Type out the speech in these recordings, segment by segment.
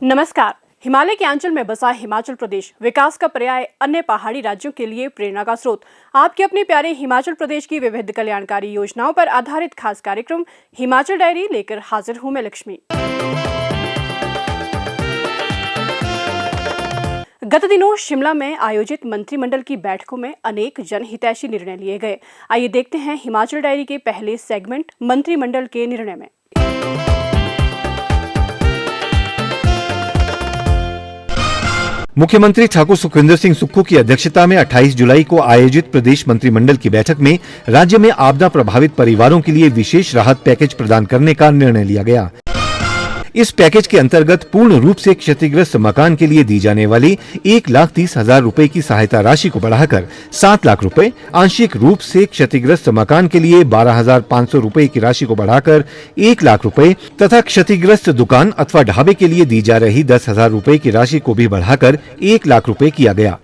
नमस्कार। हिमालय के आंचल में बसा हिमाचल प्रदेश विकास का पर्याय, अन्य पहाड़ी राज्यों के लिए प्रेरणा का स्रोत। आपके अपने प्यारे हिमाचल प्रदेश की विविध कल्याणकारी योजनाओं पर आधारित खास कार्यक्रम हिमाचल डायरी लेकर हाजिर हूं मैं लक्ष्मी। गत दिनों शिमला में आयोजित मंत्रिमंडल की बैठकों में अनेक जनहितैषी निर्णय लिए गए। आइए देखते हैं हिमाचल डायरी के पहले सेगमेंट मंत्रिमंडल के निर्णय में। मुख्यमंत्री ठाकुर सुखविंदर सिंह सुक्खू की अध्यक्षता में 28 जुलाई को आयोजित प्रदेश मंत्रिमंडल की बैठक में राज्य में आपदा प्रभावित परिवारों के लिए विशेष राहत पैकेज प्रदान करने का निर्णय लिया गया। इस पैकेज के अंतर्गत पूर्ण रूप से क्षतिग्रस्त मकान के लिए दी जाने वाली 1,30,000 रुपए की सहायता राशि को बढ़ाकर 7 लाख रुपए, आंशिक रूप से क्षतिग्रस्त मकान के लिए 12,500 रुपए की राशि को बढ़ाकर 1 लाख रुपए तथा क्षतिग्रस्त दुकान अथवा ढाबे के लिए दी जा रही 10,000 रुपए की राशि को भी बढ़ाकर 1 लाख रुपए किया गया।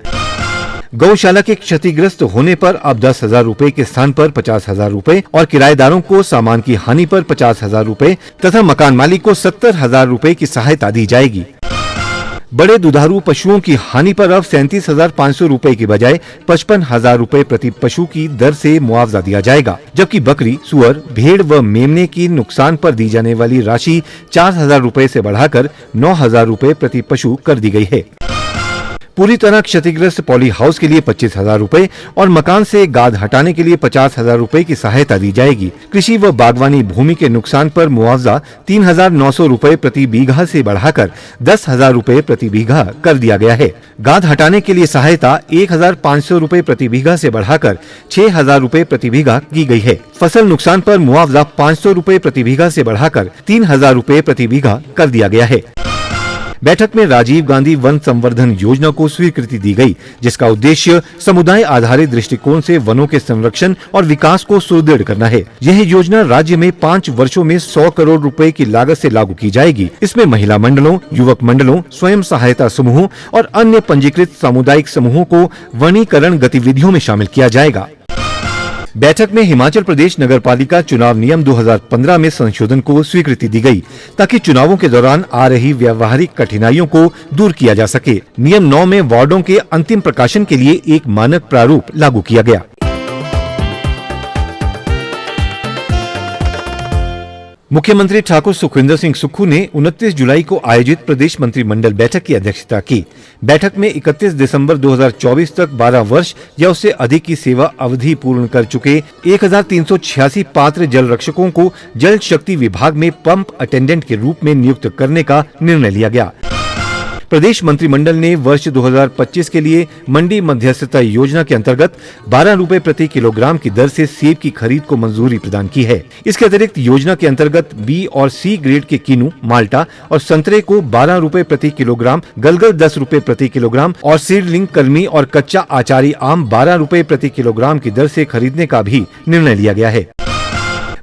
गौशाला के क्षतिग्रस्त होने पर अब 10,000 रुपए के स्थान पर 50,000 रुपए और किराएदारों को सामान की हानि पर 50,000 रुपए तथा मकान मालिक को 70,000 रुपए की सहायता दी जाएगी। बड़े दुधारू पशुओं की हानि पर अब 37,500 रुपए की बजाय 55,000 रुपए प्रति पशु की दर से मुआवजा दिया जाएगा, जबकि बकरी, सुअर, भेड़ व मेमने की नुकसान पर दी जाने वाली राशि 4,000 रुपए से बढ़ाकर 9,000 रुपए प्रति पशु कर दी गई है। पूरी तरह क्षतिग्रस्त पॉली हाउस के लिए 25,000 रुपए और मकान से गाद हटाने के लिए 50,000 रुपए की सहायता दी जाएगी। कृषि व बागवानी भूमि के नुकसान पर मुआवजा 3,900 रुपए प्रति बीघा से बढ़ाकर 10,000 रुपए प्रति बीघा कर दिया गया है। गाद हटाने के लिए सहायता 1,500 रुपए प्रति बीघा से बढ़ाकर 6,000 रुपए प्रति बीघा की गई है। फसल नुकसान पर मुआवजा 500 रुपए प्रति बीघा से बढ़ाकर 3,000 रुपए प्रति बीघा कर दिया गया है। बैठक में राजीव गांधी वन संवर्धन योजना को स्वीकृति दी गई, जिसका उद्देश्य समुदाय आधारित दृष्टिकोण से वनों के संरक्षण और विकास को सुदृढ़ करना है। यह योजना राज्य में 5 वर्षों में 100 करोड़ रुपए की लागत से लागू की जाएगी। इसमें महिला मंडलों, युवक मंडलों, स्वयं सहायता समूहों और अन्य पंजीकृत सामुदायिक समूहों को वनीकरण गतिविधियों में शामिल किया जाएगा। बैठक में हिमाचल प्रदेश नगरपालिका चुनाव नियम 2015 में संशोधन को स्वीकृति दी गई, ताकि चुनावों के दौरान आ रही व्यावहारिक कठिनाइयों को दूर किया जा सके। नियम 9 में वार्डों के अंतिम प्रकाशन के लिए एक मानक प्रारूप लागू किया गया। मुख्यमंत्री ठाकुर सुखविंदर सिंह सुक्खू ने 29 जुलाई को आयोजित प्रदेश मंत्रिमंडल बैठक की अध्यक्षता की। बैठक में 31 दिसंबर 2024 तक 12 वर्ष या उससे अधिक की सेवा अवधि पूर्ण कर चुके 1,386 पात्र जल रक्षकों को जल शक्ति विभाग में पंप अटेंडेंट के रूप में नियुक्त करने का निर्णय लिया गया। प्रदेश मंत्रिमंडल ने वर्ष 2025 के लिए मंडी मध्यस्थता योजना के अंतर्गत 12 रुपए प्रति किलोग्राम की दर से सेब की खरीद को मंजूरी प्रदान की है। इसके अतिरिक्त योजना के अंतर्गत बी और सी ग्रेड के किन्नू, माल्टा और संतरे को 12 रुपए प्रति किलोग्राम, गलगल 10 रुपए प्रति किलोग्राम और सीडलिंग कलमी और कच्चा आचारी आम 12 रुपए प्रति किलोग्राम की दर से खरीदने का भी निर्णय लिया गया है।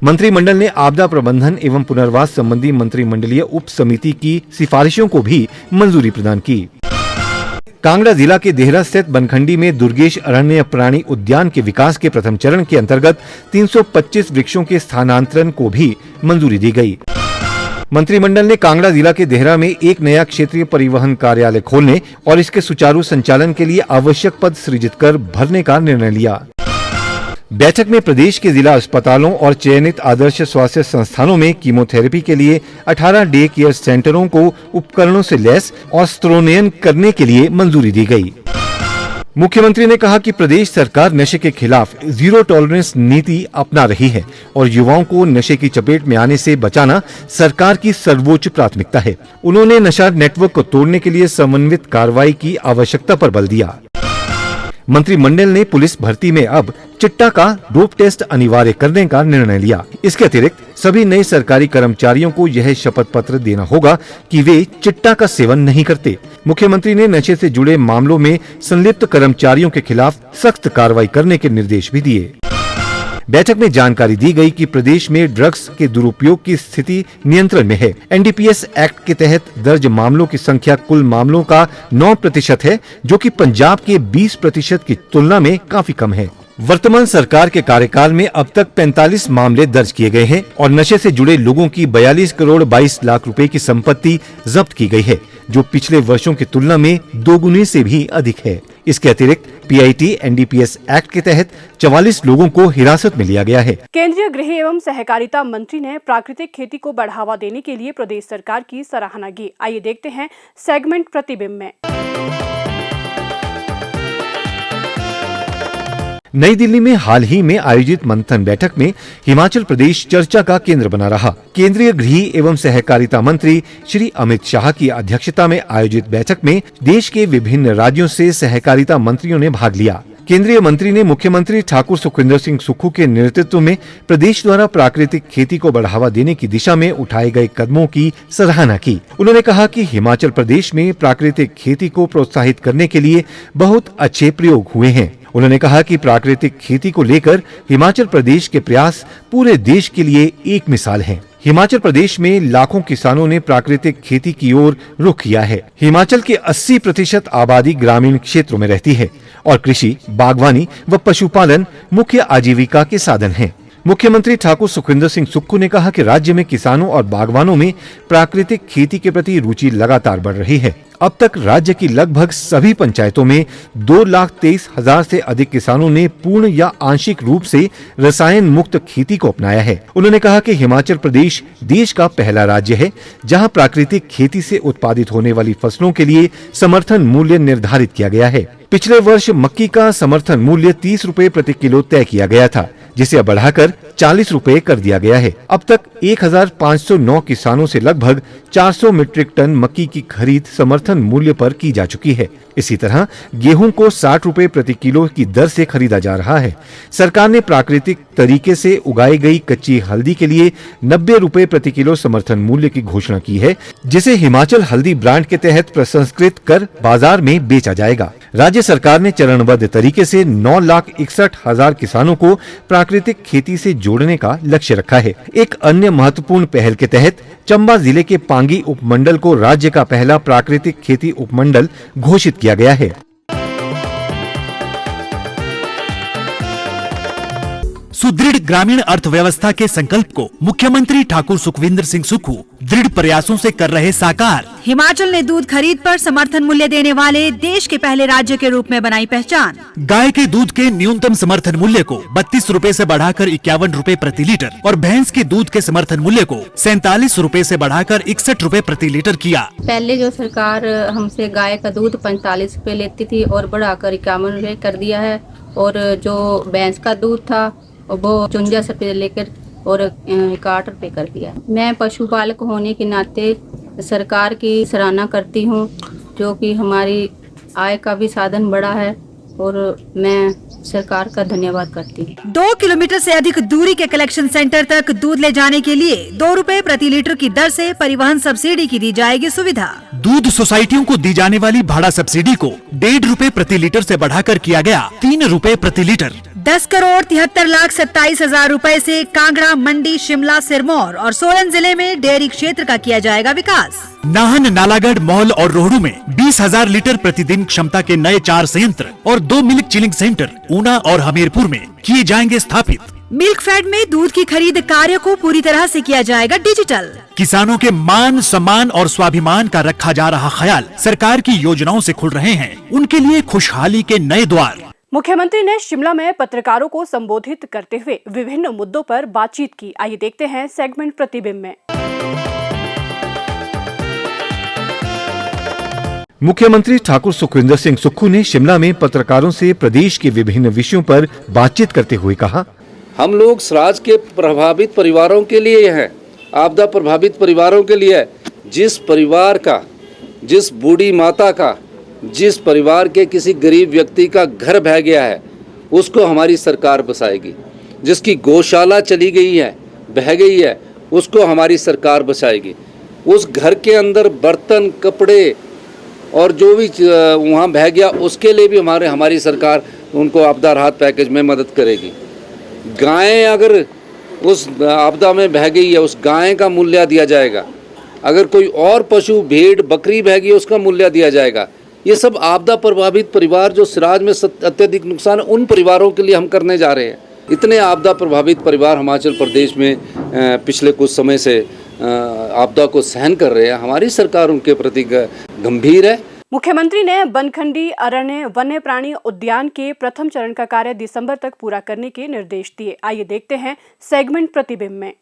मंत्रिमंडल ने आपदा प्रबंधन एवं पुनर्वास संबंधी मंत्रिमंडलीय उप समिति की सिफारिशों को भी मंजूरी प्रदान की। कांगड़ा जिला के देहरा स्थित बनखंडी में दुर्गेश अरण्य प्राणी उद्यान के विकास के प्रथम चरण के अंतर्गत 325 वृक्षों के स्थानांतरण को भी मंजूरी दी गई। मंत्रिमंडल ने कांगड़ा जिला के देहरा में एक नया क्षेत्रीय परिवहन कार्यालय खोलने और इसके सुचारू संचालन के लिए आवश्यक पद सृजित कर भरने का निर्णय लिया। बैठक में प्रदेश के जिला अस्पतालों और चयनित आदर्श स्वास्थ्य संस्थानों में कीमोथेरेपी के लिए 18 डे केयर सेंटरों को उपकरणों से लैस और स्तरोन्नयन करने के लिए मंजूरी दी गई। मुख्यमंत्री ने कहा कि प्रदेश सरकार नशे के खिलाफ जीरो टॉलरेंस नीति अपना रही है और युवाओं को नशे की चपेट में आने से बचाना सरकार की सर्वोच्च प्राथमिकता है। उन्होंने नशा नेटवर्क को तोड़ने के लिए समन्वित कार्रवाई की आवश्यकता पर बल दिया। मंत्रिमंडल ने पुलिस भर्ती में अब चिट्टा का डोप टेस्ट अनिवार्य करने का निर्णय लिया। इसके अतिरिक्त सभी नए सरकारी कर्मचारियों को यह शपथ पत्र देना होगा कि वे चिट्टा का सेवन नहीं करते। मुख्यमंत्री ने नशे से जुड़े मामलों में संलिप्त कर्मचारियों के खिलाफ सख्त कार्रवाई करने के निर्देश भी दिए। बैठक में जानकारी दी गई कि प्रदेश में ड्रग्स के दुरुपयोग की स्थिति नियंत्रण में है। एनडीपीएस एक्ट के तहत दर्ज मामलों की संख्या कुल मामलों का 9% है, जो कि पंजाब के 20% की तुलना में काफी कम है। वर्तमान सरकार के कार्यकाल में अब तक 45 मामले दर्ज किए गए हैं और नशे से जुड़े लोगों की 42 करोड़ 22 लाख रुपए की संपत्ति जब्त की गई है, जो पिछले वर्षों की तुलना में दोगुने से भी अधिक है। इसके अतिरिक्त पीआईटी एनडीपीएस एक्ट के तहत 44 लोगों को हिरासत में लिया गया है। केंद्रीय गृह एवं सहकारिता मंत्री ने प्राकृतिक खेती को बढ़ावा देने के लिए प्रदेश सरकार की सराहना की। आइए देखते हैं सेगमेंट प्रतिबिंब में। नई दिल्ली में हाल ही में आयोजित मंथन बैठक में हिमाचल प्रदेश चर्चा का केंद्र बना रहा। केंद्रीय गृह एवं सहकारिता मंत्री श्री अमित शाह की अध्यक्षता में आयोजित बैठक में देश के विभिन्न राज्यों से सहकारिता मंत्रियों ने भाग लिया। केंद्रीय मंत्री ने मुख्यमंत्री ठाकुर सुखविंदर सिंह सुक्खू के नेतृत्व में प्रदेश द्वारा प्राकृतिक खेती को बढ़ावा देने की दिशा में उठाए गए कदमों की सराहना की। उन्होंने कहा कि हिमाचल प्रदेश में प्राकृतिक खेती को प्रोत्साहित करने के लिए बहुत अच्छे प्रयोग हुए हैं। उन्होंने कहा कि प्राकृतिक खेती को लेकर हिमाचल प्रदेश के प्रयास पूरे देश के लिए एक मिसाल हैं। हिमाचल प्रदेश में लाखों किसानों ने प्राकृतिक खेती की ओर रुख किया है। हिमाचल की 80% आबादी ग्रामीण क्षेत्रों में रहती है और कृषि, बागवानी व पशुपालन मुख्य आजीविका के साधन हैं। मुख्यमंत्री ठाकुर सुखविंदर सिंह सुक्खू ने कहा कि राज्य में किसानों और बागवानों में प्राकृतिक खेती के प्रति रुचि लगातार बढ़ रही है। अब तक राज्य की लगभग सभी पंचायतों में 2,23,000 से अधिक किसानों ने पूर्ण या आंशिक रूप से रसायन मुक्त खेती को अपनाया है। उन्होंने कहा कि हिमाचल प्रदेश देश का पहला राज्य है जहां प्राकृतिक खेती से उत्पादित होने वाली फसलों के लिए समर्थन मूल्य निर्धारित किया गया है। पिछले वर्ष मक्की का समर्थन मूल्य 30 रुपए प्रति किलो तय किया गया था, जिसे अब बढ़ाकर 40 रुपए कर दिया गया है। अब तक 1,509 किसानों से लगभग 400 मीट्रिक टन मक्की की खरीद समर्थन मूल्य पर की जा चुकी है। इसी तरह गेहूं को 60 रुपए प्रति किलो की दर से खरीदा जा रहा है। सरकार ने प्राकृतिक तरीके से उगाई गई कच्ची हल्दी के लिए 90 रुपए प्रति किलो समर्थन मूल्य की घोषणा की है, जिसे हिमाचल हल्दी ब्रांड के तहत प्रसंस्कृत कर बाजार में बेचा जाएगा। राज्य सरकार ने चरणबद्ध तरीके से 9,61,000 किसानों को प्राकृतिक खेती से जोड़ने का लक्ष्य रखा है। एक अन्य महत्वपूर्ण पहल के तहत चंबा जिले के पांगी उपमंडल को राज्य का पहला प्राकृतिक खेती उपमंडल घोषित किया गया है। सुदृढ़ ग्रामीण अर्थव्यवस्था के संकल्प को मुख्यमंत्री ठाकुर सुखविंदर सिंह सुक्खू दृढ़ प्रयासों से कर रहे साकार। हिमाचल ने दूध खरीद पर समर्थन मूल्य देने वाले देश के पहले राज्य के रूप में बनाई पहचान। गाय के दूध के न्यूनतम समर्थन मूल्य को 32 रुपए से बढ़ाकर 51 रुपए प्रति लीटर और भैंस के दूध के समर्थन मूल्य को 47 रुपए से बढ़ाकर 61 रुपए प्रति लीटर किया। पहले जो सरकार हमसे गाय का दूध 45 रुपए लेती थी और बढ़ाकर 51 रुपए कर दिया है, और जो भैंस का दूध था वो 54 रुपए लेकर और 61 रुपए कर दिया। मैं पशुपालक होने के नाते सरकार की सराहना करती हूँ, जो कि हमारी आय का भी साधन बड़ा है, और मैं सरकार का धन्यवाद करती हूँ। 2 किलोमीटर से अधिक दूरी के कलेक्शन सेंटर तक दूध ले जाने के लिए 2 रुपए प्रति लीटर की दर से परिवहन सब्सिडी की दी जाएगी सुविधा। दूध सोसाइटियों को दी जाने वाली भाड़ा सब्सिडी को 1.5 रुपए प्रति लीटर से बढ़ाकर किया गया 3 रुपए प्रति लीटर। 10,73,27,000 रुपए से कांगड़ा, मंडी, शिमला, सिरमौर और सोलन जिले में डेयरी क्षेत्र का किया जाएगा विकास। नाहन, नालागढ़, मौल और रोहडू में 20,000 लीटर प्रतिदिन क्षमता के नए 4 संयंत्र और 2 मिल्क चिलिंग सेंटर ऊना और हमीरपुर में किए जाएंगे स्थापित। मिल्क फेड में दूध की खरीद कार्य को पूरी तरह से किया जाएगा डिजिटल। किसानों के मान, सम्मान और स्वाभिमान का रखा जा रहा ख्याल सरकार की योजनाओं से खुल रहे हैं उनके लिए खुशहाली के नए द्वार। मुख्यमंत्री ने शिमला में पत्रकारों को संबोधित करते हुए विभिन्न मुद्दों पर बातचीत की। आइए देखते हैं सेगमेंट प्रतिबिंब में। मुख्यमंत्री ठाकुर सुखविंदर सिंह सुक्खू ने शिमला में पत्रकारों से प्रदेश के विभिन्न विषयों पर बातचीत करते हुए कहा, हम लोग स्वराज के प्रभावित परिवारों के लिए हैं, आपदा प्रभावित परिवारों के लिए। जिस परिवार का, जिस बूढ़ी माता का, जिस परिवार के किसी गरीब व्यक्ति का घर बह गया है, उसको हमारी सरकार बसाएगी। जिसकी गौशाला चली गई है, बह गई है, उसको हमारी सरकार बचाएगी। उस घर के अंदर बर्तन, कपड़े और जो भी वहाँ बह गया, उसके लिए भी हमारी सरकार उनको आपदा राहत पैकेज में मदद करेगी। गायें अगर उस आपदा में बह गई है, उस गाय का मूल्य दिया जाएगा। अगर कोई और पशु, भेड़, बकरी बह गई, उसका मूल्य दिया जाएगा। ये सब आपदा प्रभावित परिवार जो सिराज में अत्यधिक नुकसान है, उन परिवारों के लिए हम करने जा रहे हैं। इतने आपदा प्रभावित परिवार हिमाचल प्रदेश में पिछले कुछ समय से आपदा को सहन कर रहे हैं। हमारी सरकार उनके प्रति गंभीर है। मुख्यमंत्री ने बनखंडी अरण्य वन्य प्राणी उद्यान के प्रथम चरण का कार्य दिसंबर तक पूरा करने के निर्देश दिए। आइए देखते हैं सेगमेंट प्रतिबिंब में।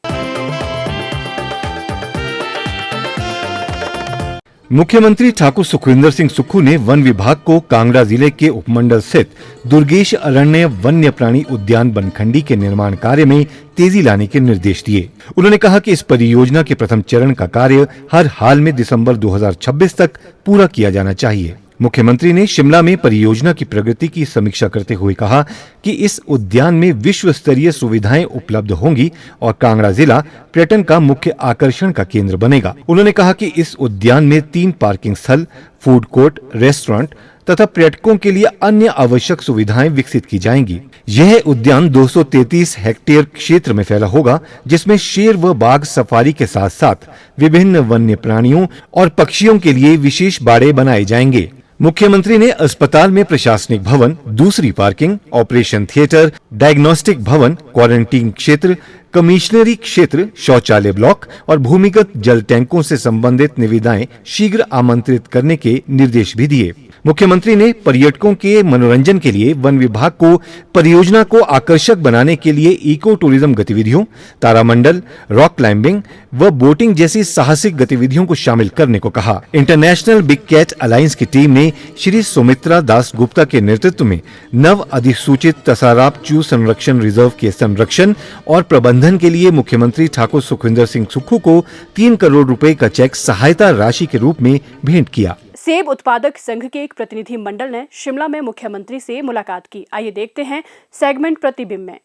मुख्यमंत्री ठाकुर सुखविंदर सिंह सुक्खू ने वन विभाग को कांगड़ा जिले के उपमंडल स्थित दुर्गेश अरण्य वन्य प्राणी उद्यान बनखंडी के निर्माण कार्य में तेजी लाने के निर्देश दिए। उन्होंने कहा कि इस परियोजना के प्रथम चरण का कार्य हर हाल में दिसंबर 2026 तक पूरा किया जाना चाहिए। मुख्यमंत्री ने शिमला में परियोजना की प्रगति की समीक्षा करते हुए कहा कि इस उद्यान में विश्व स्तरीय सुविधाएं उपलब्ध होंगी और कांगड़ा जिला पर्यटन का मुख्य आकर्षण का केंद्र बनेगा। उन्होंने कहा कि इस उद्यान में 3 पार्किंग स्थल, फूड कोर्ट, रेस्टोरेंट तथा पर्यटकों के लिए अन्य आवश्यक सुविधाएं विकसित की जाएंगी। यह उद्यान 233 हेक्टेयर क्षेत्र में फैला होगा, जिसमें शेर व बाघ सफारी के साथ साथ विभिन्न वन्य प्राणियों और पक्षियों के लिए विशेष बाड़े बनाए जाएंगे। मुख्यमंत्री ने अस्पताल में प्रशासनिक भवन, दूसरी पार्किंग, ऑपरेशन थिएटर, डायग्नोस्टिक भवन, क्वारंटीन क्षेत्र, कमिश्नरी क्षेत्र, शौचालय ब्लॉक और भूमिगत जल टैंकों से संबंधित निविदाएं शीघ्र आमंत्रित करने के निर्देश भी दिए। मुख्यमंत्री ने पर्यटकों के मनोरंजन के लिए वन विभाग को परियोजना को आकर्षक बनाने के लिए इको टूरिज्म गतिविधियों, तारामंडल, रॉक क्लाइंबिंग व बोटिंग जैसी साहसिक गतिविधियों को शामिल करने को कहा। इंटरनेशनल बिग कैट अलायंस की टीम ने श्री सुमित्रा दास गुप्ता के नेतृत्व में नव अधिसूचित तसाराप चू संरक्षण रिजर्व के संरक्षण और प्रबंधन के लिए मुख्यमंत्री ठाकुर सुखविंदर सिंह सुक्खू को 3 करोड़ रुपए का चेक सहायता राशि के रूप में भेंट किया। सेब उत्पादक संघ के एक प्रतिनिधि मंडल ने शिमला में मुख्यमंत्री से मुलाकात की। आइए देखते हैं सेगमेंट प्रतिबिंब में।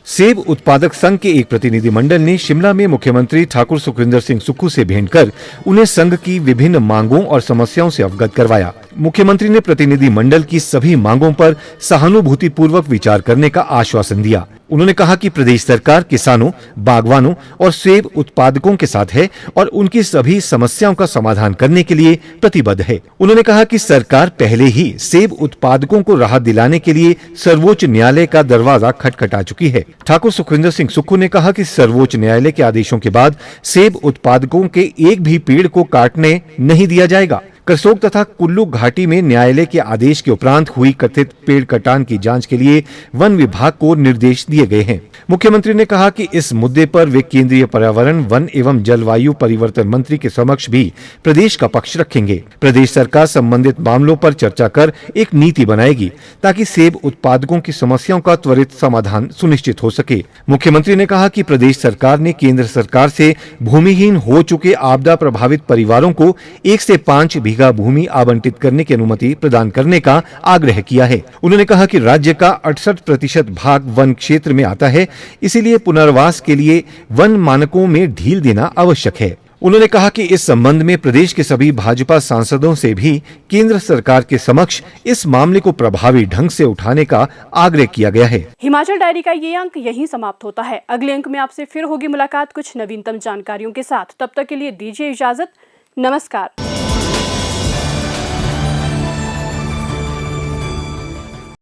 सेब उत्पादक संघ के एक प्रतिनिधि मंडल ने शिमला में मुख्यमंत्री ठाकुर सुखविंदर सिंह सुक्खू से भेंट कर उन्हें संघ की विभिन्न मांगों और समस्याओं से अवगत करवाया। मुख्यमंत्री ने प्रतिनिधि मंडल की सभी मांगों पर सहानुभूतिपूर्वक विचार करने का आश्वासन दिया। उन्होंने कहा कि प्रदेश सरकार किसानों, बागवानों और सेब उत्पादकों के साथ है और उनकी सभी समस्याओं का समाधान करने के लिए प्रतिबद्ध है। उन्होंने कहा कि सरकार पहले ही सेब उत्पादकों को राहत दिलाने के लिए सर्वोच्च न्यायालय का दरवाजा खटखटा चुकी है। ठाकुर सुखविंदर सिंह सुक्खू ने कहा कि सर्वोच्च न्यायालय के आदेशों के बाद सेब उत्पादकों के एक भी पेड़ को काटने नहीं दिया जाएगा। करसोग तथा कुल्लू घाटी में न्यायालय के आदेश के उपरांत हुई कथित पेड़ कटान की जांच के लिए वन विभाग को निर्देश दिए गए हैं। मुख्यमंत्री ने कहा कि इस मुद्दे पर वे केंद्रीय पर्यावरण, वन एवं जलवायु परिवर्तन मंत्री के समक्ष भी प्रदेश का पक्ष रखेंगे। प्रदेश सरकार संबंधित मामलों पर चर्चा कर एक नीति बनाएगी ताकि सेब उत्पादकों की समस्याओं का त्वरित समाधान सुनिश्चित हो सके। मुख्यमंत्री ने कहा कि प्रदेश सरकार ने केंद्र सरकार से भूमिहीन हो चुके आपदा प्रभावित परिवारों को 1 से 5 बीघा भूमि आवंटित करने की अनुमति प्रदान करने का आग्रह किया है। उन्होंने कहा कि राज्य का 68% भाग वन क्षेत्र में आता है, इसीलिए पुनर्वास के लिए वन मानकों में ढील देना आवश्यक है। उन्होंने कहा कि इस संबंध में प्रदेश के सभी भाजपा सांसदों से भी केंद्र सरकार के समक्ष इस मामले को प्रभावी ढंग से उठाने का आग्रह किया गया है। हिमाचल डायरी का ये अंक यहीं समाप्त होता है। अगले अंक में आपसे फिर होगी मुलाकात कुछ नवीनतम जानकारियों के साथ। तब तक के लिए दीजिए इजाजत। नमस्कार।